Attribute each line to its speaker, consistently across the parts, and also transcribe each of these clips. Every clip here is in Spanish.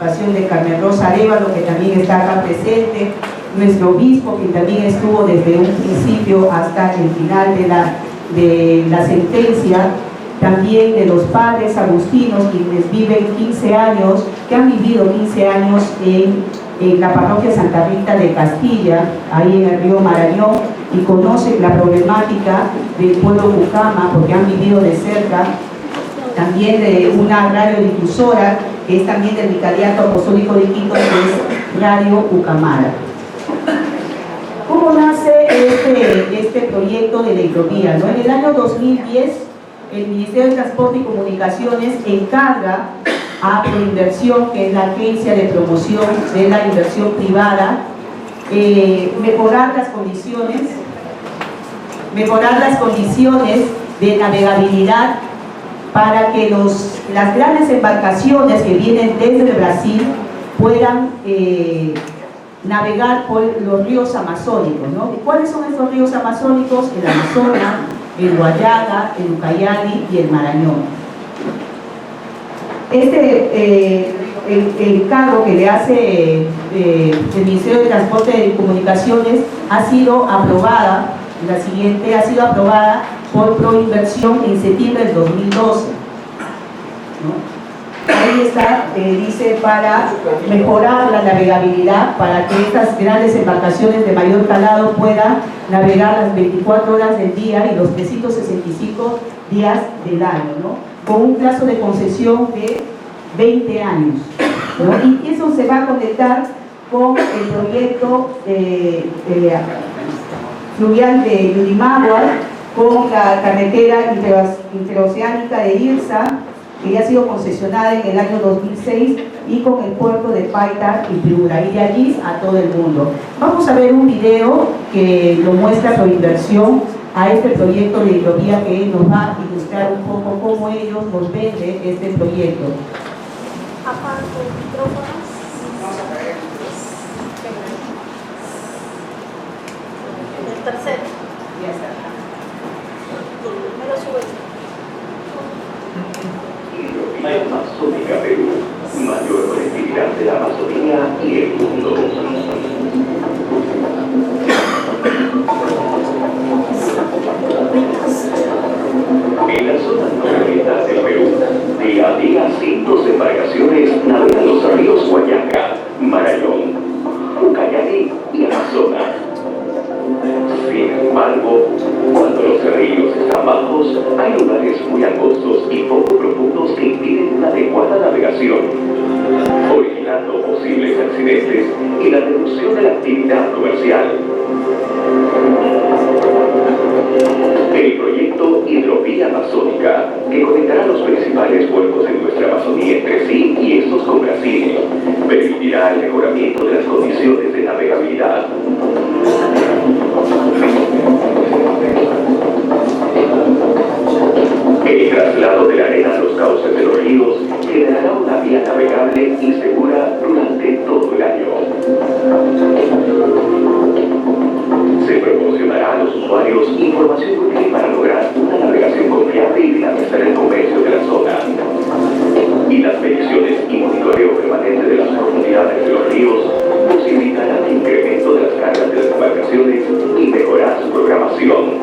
Speaker 1: participación de Carmen Rosa Arévalo, que también está acá presente, nuestro obispo, que también estuvo desde un principio hasta el final de la sentencia, también de los padres agustinos, quienes viven 15 años, que han vivido 15 años en la parroquia Santa Rita de Castilla, ahí en el río Marañón, y conocen la problemática del pueblo Pucama, porque han vivido de cerca, también de una radiodifusora, que es también del Vicariato Apostólico de Quito, que es Radio Pucamara. ¿Cómo nace este proyecto de la hidrovía? ¿No? En el año 2010, el Ministerio de Transporte y Comunicaciones encarga a Proinversión, que es la agencia de promoción de la inversión privada, mejorar las condiciones de navegabilidad para que las grandes embarcaciones que vienen desde Brasil puedan navegar por los ríos amazónicos, ¿no? ¿Cuáles son estos ríos amazónicos? El Amazonas, el Guayaga, el Ucayali y el Marañón. El cargo que le hace el Ministerio de Transporte y Comunicaciones ha sido aprobada, ha sido aprobada por Proinversión en septiembre del 2012, ¿no? Ahí está, dice, para mejorar la navegabilidad, para que estas grandes embarcaciones de mayor calado puedan navegar las 24 horas del día y los 365 días del año, ¿no? Con un plazo de concesión de 20 años, ¿no? Y eso se va a conectar con el proyecto fluvial de Yurimaguas, con la carretera interoceánica de Irsa, que ya ha sido concesionada en el año 2006, y con el puerto de Paita y Piura, y de allí a todo el mundo. Vamos a ver un video que lo muestra Proinversión a este proyecto de hidrovía, que nos va a ilustrar un poco cómo ellos nos venden este proyecto.
Speaker 2: Aparte el micrófono. El tercero.
Speaker 1: Ya está.
Speaker 2: Me lo subes.
Speaker 3: Amazónica Perú, mayor conectividad de la Amazonía y el mundo. En la zona nororiental del Perú, día a día cientos de embarcaciones navegan los ríos Guayaga, Marañón, Ucayali y Amazonas. Sin embargo, cuando los ríos están bajos, hay lugares muy angostos y poco profundos que impiden una adecuada navegación, originando posibles accidentes y la reducción de la actividad comercial. El proyecto Hidrovía Amazónica, que conectará los principales puertos de nuestra Amazonía entre sí y estos con Brasil, permitirá el mejoramiento de las condiciones de navegabilidad. El traslado de la arena a los cauces de los ríos generará una vía navegable y segura durante todo el año. Se proporcionará a los usuarios información útil para lograr una navegación confiable y dinamizar el comercio de la zona. Y las mediciones y monitoreo permanente de las profundidades de los ríos posibilitarán el incremento de las cargas de las embarcaciones y mejorar su programación.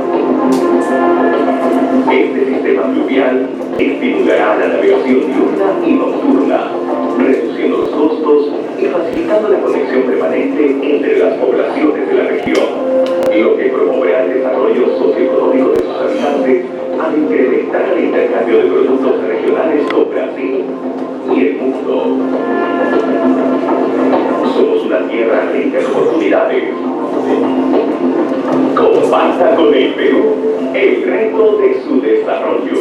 Speaker 3: Este sistema fluvial estimulará la navegación diurna y nocturna, reduciendo los costos y facilitando la conexión permanente entre las poblaciones de la región, lo que promoverá el desarrollo socioeconómico de sus habitantes al incrementar el intercambio de productos regionales con Brasil y el mundo. Somos una tierra rica en oportunidades. Comparta con el Perú el reto de su desarrollo.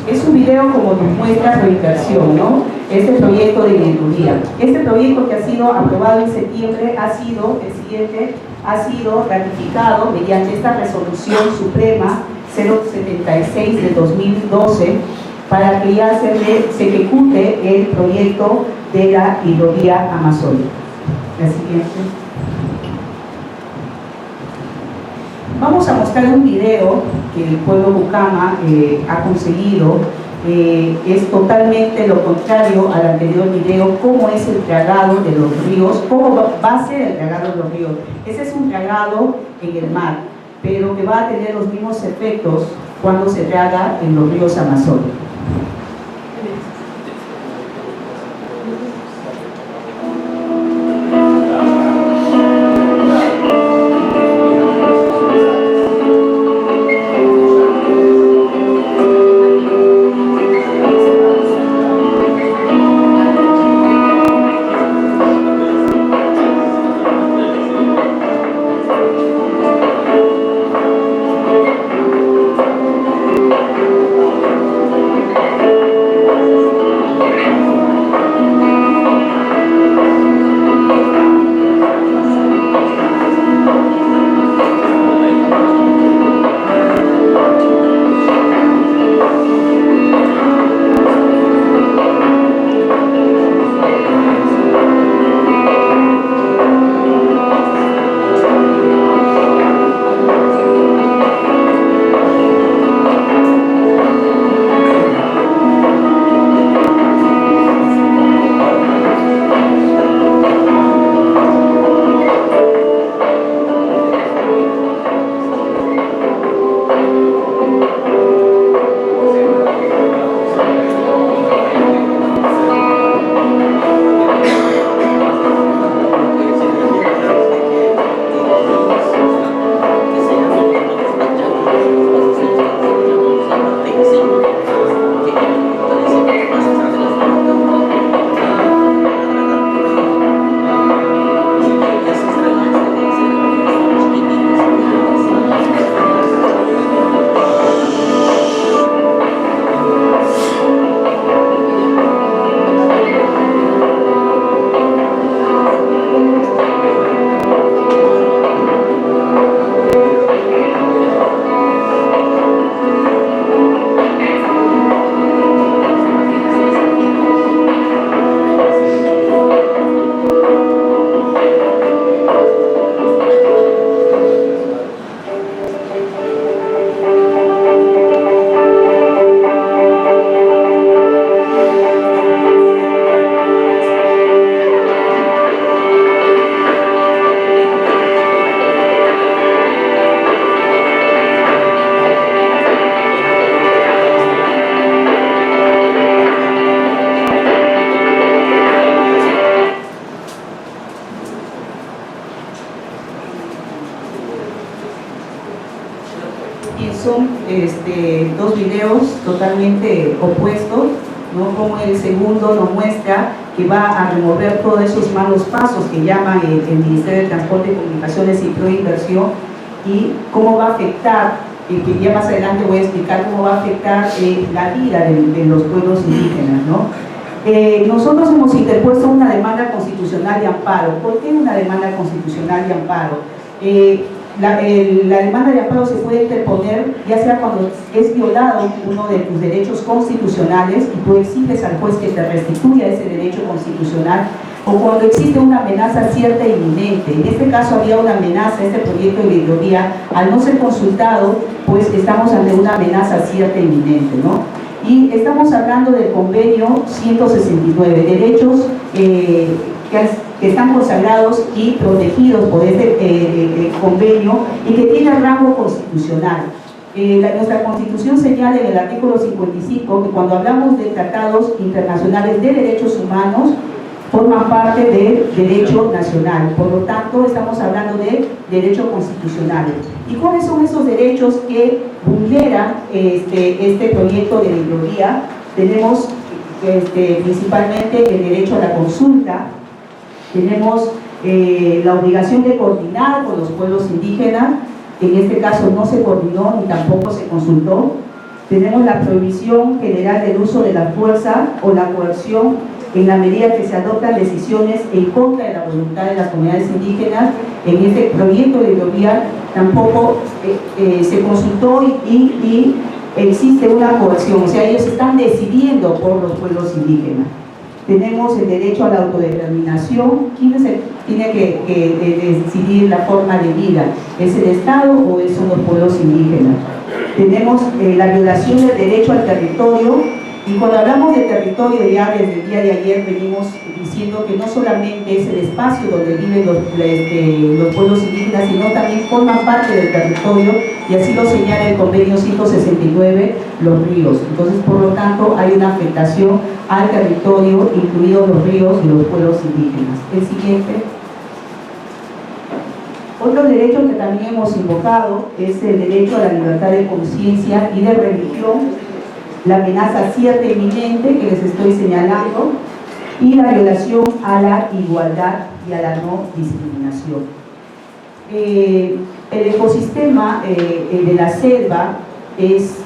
Speaker 1: Es un video como nos muestra Proinversión, ¿no? Este proyecto de hidrovía. Este proyecto que ha sido aprobado en septiembre el siguiente ha sido ratificado mediante esta resolución suprema 076 de 2012 para que ya se ejecute el proyecto de la hidrovía amazónica. La siguiente. Vamos a mostrar un video que el pueblo Bucama ha conseguido. Es totalmente lo contrario al anterior video, cómo es el dragado de los ríos, cómo va a ser el dragado de los ríos. Ese es un dragado en el mar, pero que va a tener los mismos efectos cuando se draga en los ríos amazónicos. Son dos videos totalmente opuestos, ¿no? Como el segundo nos muestra que va a remover todos esos malos pasos que llaman el Ministerio de Transporte y Comunicaciones y Proinversión, y cómo va a afectar, que ya más adelante voy a explicar cómo va a afectar la vida de los pueblos indígenas, ¿no? Nosotros hemos interpuesto una demanda constitucional de amparo. ¿Por qué una demanda constitucional de amparo? La demanda de amparo se puede interponer ya sea cuando es violado uno de tus derechos constitucionales y tú exiges al juez que te restituya ese derecho constitucional, o cuando existe una amenaza cierta e inminente. En este caso había una amenaza, este proyecto de hidrovía, al no ser consultado, pues estamos ante una amenaza cierta e inminente, ¿no? Y estamos hablando del convenio 169, derechos que están consagrados y protegidos por este convenio y que tiene rango constitucional. Nuestra Constitución señala en el artículo 55 que cuando hablamos de tratados internacionales de derechos humanos, forman parte del derecho nacional. Por lo tanto, estamos hablando de derechos constitucionales. ¿Y cuáles son esos derechos que vulneran este proyecto de hidrovía? Tenemos principalmente el derecho a la consulta. Tenemos la obligación de coordinar con los pueblos indígenas, que en este caso no se coordinó ni tampoco se consultó. Tenemos la prohibición general del uso de la fuerza o la coerción en la medida que se adoptan decisiones en contra de la voluntad de las comunidades indígenas. En este proyecto de hidrovía tampoco se consultó y existe una coerción, o sea, ellos están decidiendo por los pueblos indígenas. tenemos el derecho a la autodeterminación. ¿Quién es el tiene que decidir la forma de vida? ¿Es el Estado o son los pueblos indígenas? Tenemos la violación del derecho al territorio, y cuando hablamos de territorio ya desde el día de ayer venimos diciendo que no solamente es el espacio donde viven los pueblos indígenas, sino también forman parte del territorio, y así lo señala el convenio 169, los ríos. Entonces, por lo tanto, hay una afectación al territorio, incluidos los ríos y los pueblos indígenas. El siguiente. Otro derecho que también hemos invocado es el derecho a la libertad de conciencia y de religión, la amenaza cierta e inminente que les estoy señalando, y la violación a la igualdad y a la no discriminación. El ecosistema de la selva es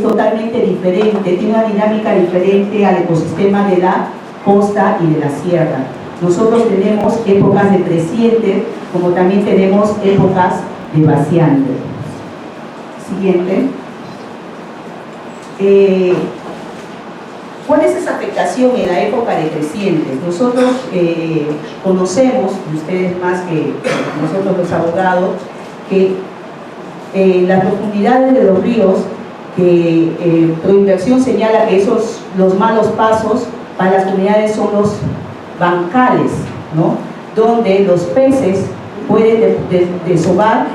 Speaker 1: totalmente diferente, tiene una dinámica diferente al ecosistema de la costa y de la sierra. Nosotros tenemos épocas de creciente, como también tenemos épocas de vaciante. Siguiente. ¿Cuál es esa afectación en la época de crecientes? Nosotros conocemos, y ustedes más que nosotros los abogados, que las profundidades de los ríos, que Proinversión señala que los malos pasos para las comunidades son los bancales, ¿no? Donde los peces pueden desovar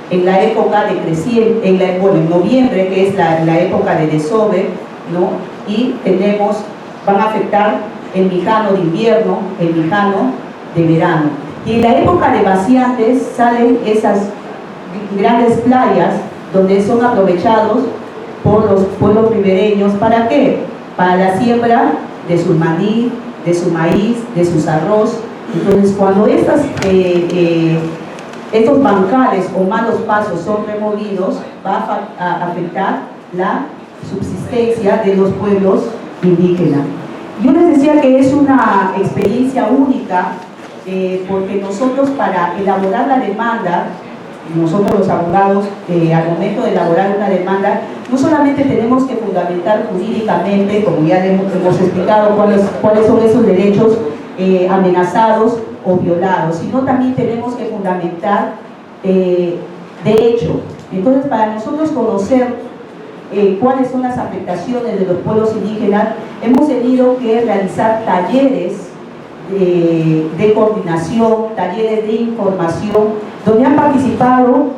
Speaker 1: en la época de creciente, en noviembre, que es la época de desove, ¿no? Y van a afectar el Mijano de invierno, el Mijano de verano. Y en la época de vaciantes salen esas grandes playas donde son aprovechados por los pueblos ribereños. ¿Para qué? Para la siembra de su maní, de su maíz, de sus arroz. Entonces, cuando estos bancales o malos pasos son removidos, va a afectar la subsistencia de los pueblos indígenas. Yo les decía que es una experiencia única, porque nosotros, para elaborar la demanda, nosotros los abogados, al momento de elaborar una demanda, no solamente tenemos que fundamentar jurídicamente, como ya hemos explicado, cuáles son esos derechos amenazados o violados, sino también tenemos que fundamentar de hecho. Entonces, para nosotros conocer cuáles son las afectaciones de los pueblos indígenas, hemos tenido que realizar talleres de coordinación, talleres de información, donde han participado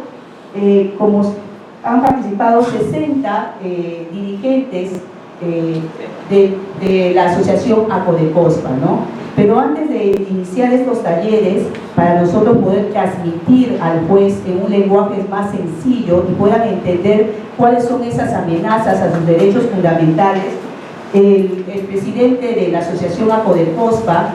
Speaker 1: 60 dirigentes de la asociación ACODECOSPA, ¿no? Pero antes de iniciar estos talleres, para nosotros poder transmitir al juez en un lenguaje más sencillo y puedan entender cuáles son esas amenazas a sus derechos fundamentales, el presidente de la asociación ACODECOSPA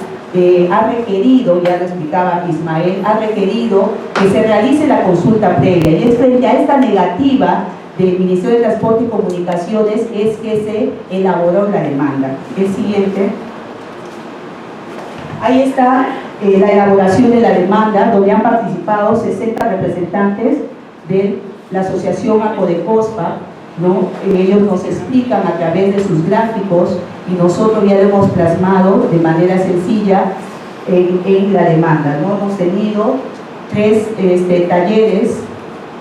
Speaker 1: ha requerido, ya lo explicaba Ismael, ha requerido que se realice la consulta previa, y es frente a esta negativa del Ministerio de Transporte y Comunicaciones es que se elaboró la demanda. El siguiente. Ahí está la elaboración de la demanda, donde han participado 60 representantes de la asociación ACODECOSPA, ¿no? Ellos nos explican a través de sus gráficos, y nosotros ya lo hemos plasmado de manera sencilla en la demanda, ¿no? Hemos tenido 3 talleres,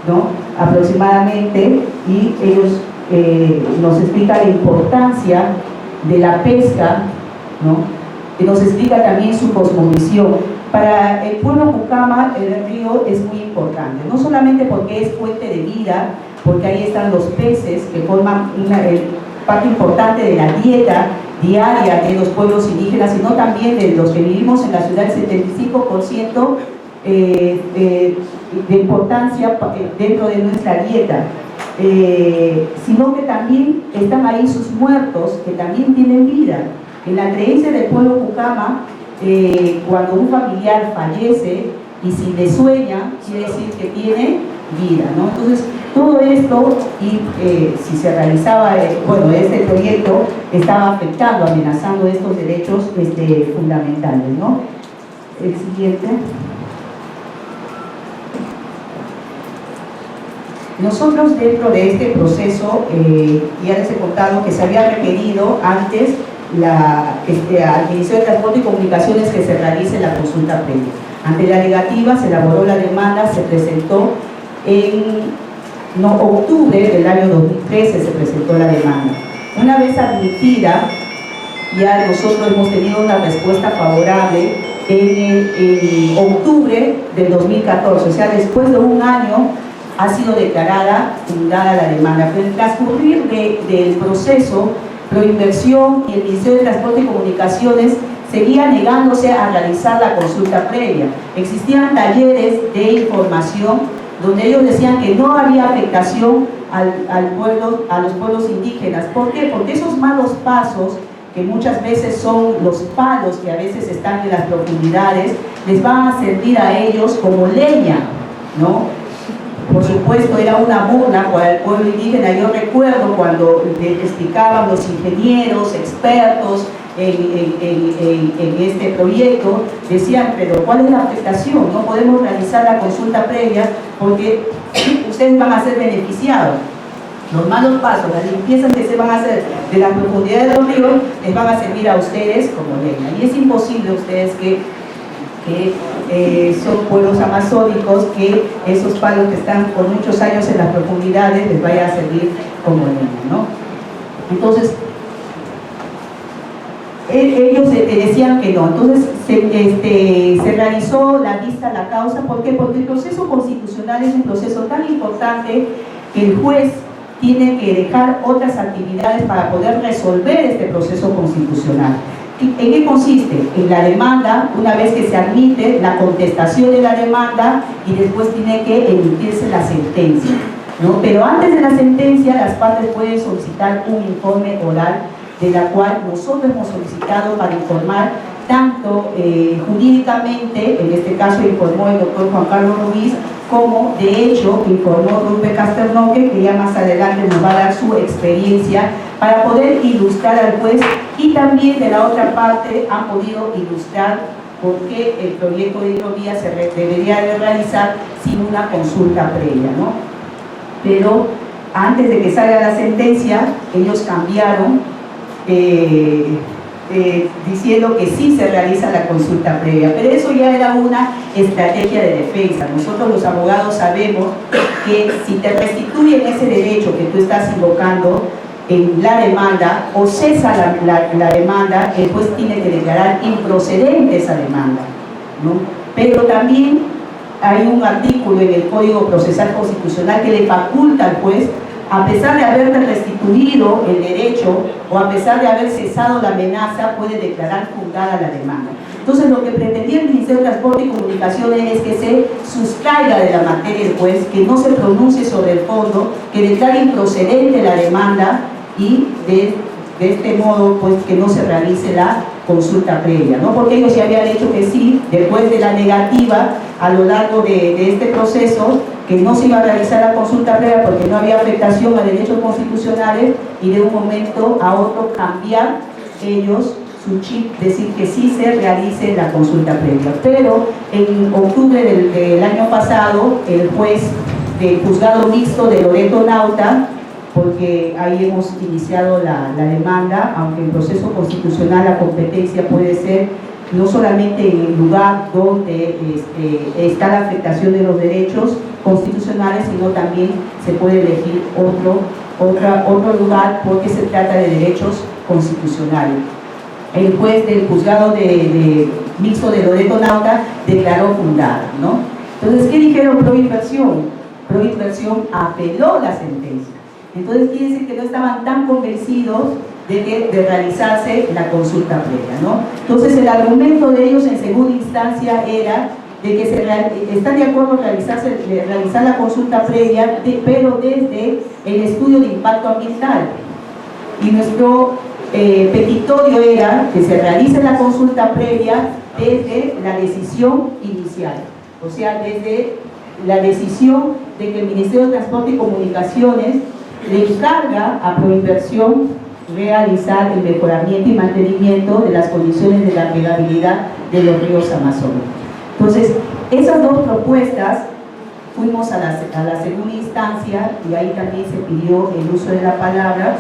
Speaker 1: ¿no? Aproximadamente, y ellos nos explican la importancia de la pesca, ¿no? Y nos explica también su cosmovisión. Para el pueblo Pucama, el río es muy importante, no solamente porque es fuente de vida, porque ahí están los peces que forman una parte importante de la dieta diaria de los pueblos indígenas, sino también de los que vivimos en la ciudad, el 75% de importancia dentro de nuestra dieta, sino que también están ahí sus muertos, que también tienen vida. En la creencia del pueblo Pucama, cuando un familiar fallece y si le sueña, quiere decir que tiene vida, ¿no? Entonces, todo esto, y si se realizaba, este proyecto estaba afectando, amenazando estos derechos fundamentales, ¿no? El siguiente. Nosotros, dentro de este proceso, ya les he contado que se había requerido antes al Ministerio de Transporte y Comunicaciones que se realice la consulta previa. Ante la negativa se elaboró la demanda, se presentó en octubre del año 2013 se presentó la demanda. Una vez admitida, ya nosotros hemos tenido una respuesta favorable en octubre del 2014, o sea, después de un año ha sido declarada fundada la demanda. Pero en el transcurrir del proceso, Proinversión y el Ministerio de Transporte y Comunicaciones seguía negándose a realizar la consulta previa. Existían talleres de información donde ellos decían que no había afectación a los pueblos indígenas. ¿Por qué? Porque esos malos pasos, que muchas veces son los palos que a veces están en las profundidades, les van a servir a ellos como leña, ¿no? Por supuesto, era una burla para el pueblo indígena. Yo recuerdo cuando le explicaban los ingenieros, expertos en este proyecto, decían, pero ¿cuál es la afectación? No podemos realizar la consulta previa porque ustedes van a ser beneficiados. Los malos pasos, las limpiezas que se van a hacer de la profundidad de los ríos, les van a servir a ustedes como leña. Y es imposible ustedes que son pueblos amazónicos, que esos palos que están por muchos años en las profundidades les vaya a servir como leña, ¿no? Entonces, ellos decían que no. Entonces se realizó la vista a la causa. ¿Por qué? Porque el proceso constitucional es un proceso tan importante que el juez tiene que dejar otras actividades para poder resolver este proceso constitucional. ¿En qué consiste? En la demanda, una vez que se admite, la contestación de la demanda, y después tiene que emitirse la sentencia, ¿no? Pero antes de la sentencia, las partes pueden solicitar un informe oral, de la cual nosotros hemos solicitado para informar tanto jurídicamente, en este caso informó el doctor Juan Carlos Ruiz, como de hecho informó Rupe Casternoque, que ya más adelante nos va a dar su experiencia para poder ilustrar al juez, y también de la otra parte han podido ilustrar por qué el proyecto de hidrovía se debería de realizar sin una consulta previa, ¿no? Pero antes de que salga la sentencia, ellos cambiaron diciendo que sí se realiza la consulta previa, pero eso ya era una estrategia de defensa. Nosotros los abogados sabemos que si te restituyen ese derecho que tú estás invocando en la demanda, o cesa la demanda, el juez tiene que declarar improcedente esa demanda, ¿no? Pero también hay un artículo en el Código Procesal Constitucional que le faculta al juez, a pesar de haberte restituido el derecho o a pesar de haber cesado la amenaza, puede declarar fundada la demanda. Entonces, lo que pretendía el Ministerio de Transporte y Comunicaciones es que se sustraiga de la materia el juez, que no se pronuncie sobre el fondo, que declare improcedente la demanda y de este modo, pues, que no se realice la consulta previa, ¿no? Porque ellos ya habían dicho que sí, después de la negativa a lo largo de este proceso, que no se iba a realizar la consulta previa porque no había afectación a derechos constitucionales, y de un momento a otro cambiar ellos su chip, decir que sí se realice la consulta previa. Pero en octubre del año pasado, el juez del juzgado mixto de Loreto Nauta, porque ahí hemos iniciado la demanda, aunque en proceso constitucional la competencia puede ser no solamente en el lugar donde está la afectación de los derechos constitucionales, sino también se puede elegir otro lugar porque se trata de derechos constitucionales. El juez del juzgado mixto de Loreto Nauta declaró fundada, ¿no? Entonces, ¿qué dijeron Proinversión? Proinversión apeló la sentencia. Entonces quiere decir que no estaban tan convencidos de realizarse la consulta previa, ¿no? Entonces el argumento de ellos en segunda instancia era de que están de acuerdo en realizar la consulta previa, pero desde el estudio de impacto ambiental. Y nuestro petitorio era que se realice la consulta previa desde la decisión inicial, o sea, desde la decisión de que el Ministerio de Transporte y Comunicaciones le encarga a Proinversión realizar el mejoramiento y mantenimiento de las condiciones de la navegabilidad de los ríos amazónicos. Entonces, esas dos propuestas fuimos a la segunda instancia, y ahí también se pidió el uso de la palabra,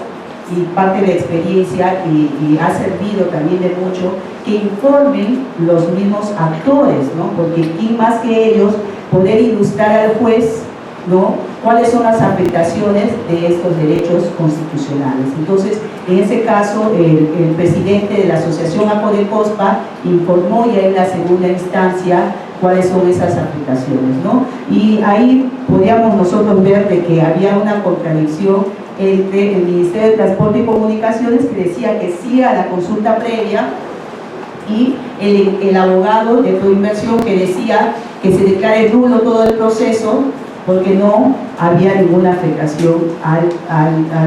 Speaker 1: y parte de la experiencia y ha servido también de mucho que informen los mismos actores, ¿no? Porque quién más que ellos poder ilustrar al juez, ¿no?, cuáles son las afectaciones de estos derechos constitucionales. Entonces, en ese caso, el presidente de la Asociación ACODECOSPA informó ya en la segunda instancia cuáles son esas afectaciones, ¿no? Y ahí podíamos nosotros ver de que había una contradicción entre el Ministerio de Transporte y Comunicaciones, que decía que sí a la consulta previa, y el abogado de Proinversión, que decía que se declare nulo todo el proceso porque no había ninguna afectación a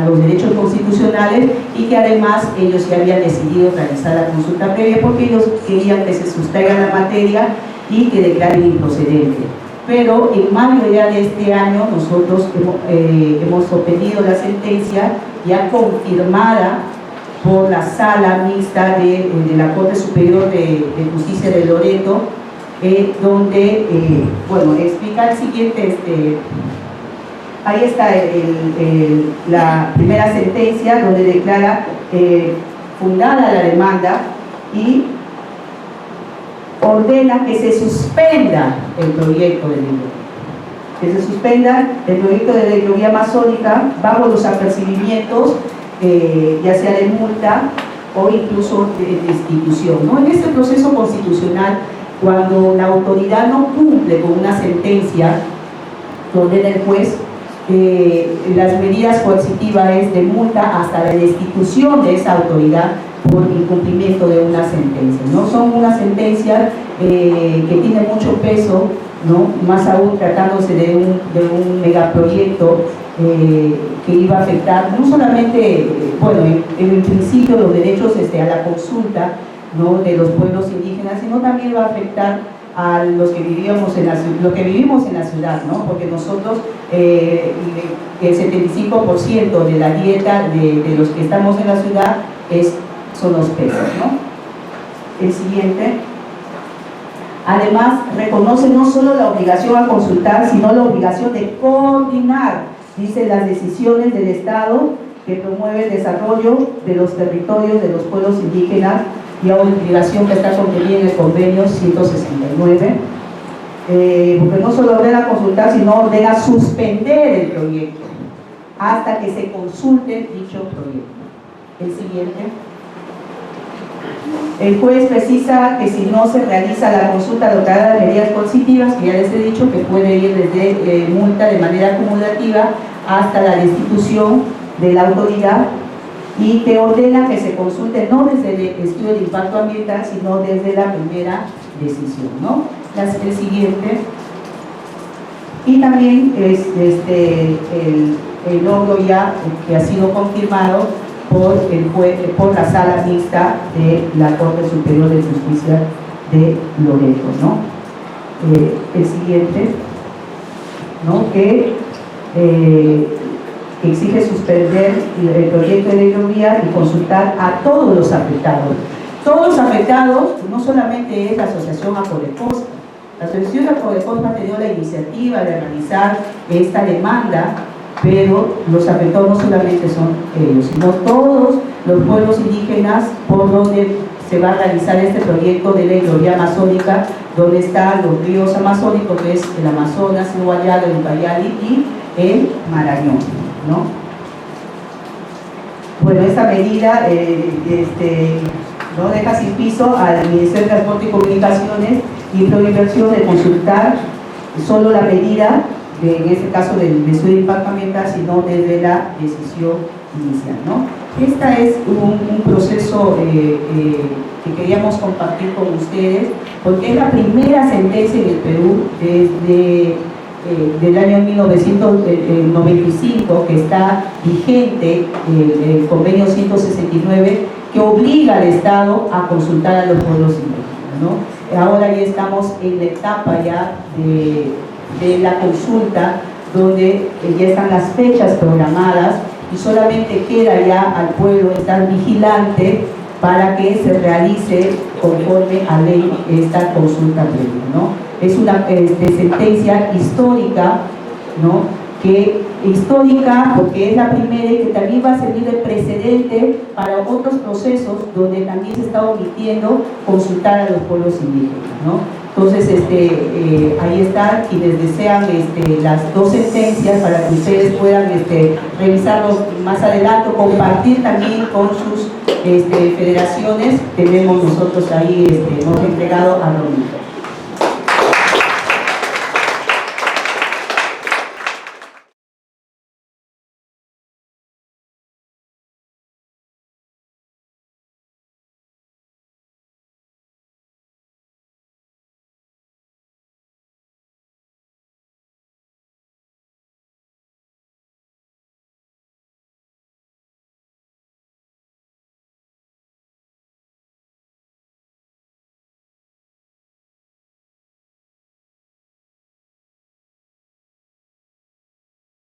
Speaker 1: los derechos constitucionales, y que además ellos ya habían decidido realizar la consulta previa porque ellos querían que se sustraiga la materia y que declaren improcedente. Pero en mayo ya de este año nosotros hemos obtenido la sentencia ya confirmada por la sala mixta de la Corte Superior de Justicia de Loreto, donde, bueno, explica el siguiente, ahí está la primera sentencia donde declara fundada la demanda y ordena que se suspenda el proyecto de ley. Que se suspenda el proyecto de ley vía masónica bajo los apercibimientos, ya sea de multa o incluso de destitución, ¿no? En este proceso constitucional, cuando la autoridad no cumple con una sentencia, ordena el juez, las medidas coercitivas es de multa hasta la destitución de esa autoridad por incumplimiento de una sentencia, ¿no? Son unas sentencias que tienen mucho peso, ¿no? Más aún tratándose de un megaproyecto que iba a afectar no solamente, bueno, en principio los derechos a la consulta, ¿no?, de los pueblos indígenas, sino también va a afectar a los que vivimos en la ciudad, ¿no? Porque nosotros, el 75% de la dieta de los que estamos en la ciudad son los peces, ¿no? El siguiente. Además, reconoce no solo la obligación a consultar, sino la obligación de coordinar, dice, las decisiones del Estado que promueve el desarrollo de los territorios de los pueblos indígenas, y a obligación que está contenida en el convenio 169, porque no solo ordena consultar, sino ordena suspender el proyecto hasta que se consulte dicho proyecto. El siguiente. El juez precisa que si no se realiza la consulta dotada de medidas coercitivas, que ya les he dicho que puede ir desde multa de manera acumulativa hasta la destitución de la autoridad, y que ordena que se consulte no desde el estudio de impacto ambiental, sino desde la primera decisión, ¿no? El siguiente. Y también es el logro ya que ha sido confirmado por la sala mixta de la Corte Superior de Justicia de Loreto, ¿no? El siguiente, ¿no?, que exige suspender el proyecto de ley Hidrovía y consultar a todos los afectados. Todos los afectados no solamente es la Asociación ACODECOSPA. La Asociación ACODECOSPA ha tenido la iniciativa de realizar esta demanda, pero los afectados no solamente son ellos, sino todos los pueblos indígenas por donde se va a realizar este proyecto de ley Hidrovía amazónica, donde están los ríos amazónicos, que es el Amazonas, el Guayala, el Ucayali y el Marañón, ¿no? Bueno, esta medida no deja sin piso al Ministerio de Transporte y Comunicaciones y Proinversión de consultar solo la medida, en este caso del estudio de impacto ambiental, sino desde la decisión inicial, ¿no? Este es un proceso que queríamos compartir con ustedes, porque es la primera sentencia en el Perú desde del año 1995 que está vigente el convenio 169, que obliga al Estado a consultar a los pueblos indígenas, ¿no? Ahora ya estamos en la etapa ya de la consulta, donde ya están las fechas programadas y solamente queda ya al pueblo estar vigilante para que se realice conforme a ley esta consulta previa, ¿no? Es una sentencia histórica, ¿no?, que histórica, porque es la primera y que también va a servir de precedente para otros procesos donde también se está omitiendo consultar a los pueblos indígenas, ¿no? Entonces, ahí están quienes desean las dos sentencias para que ustedes puedan revisarlos más adelante, compartir también con sus federaciones. Tenemos nosotros ahí, hemos entregado a Romito.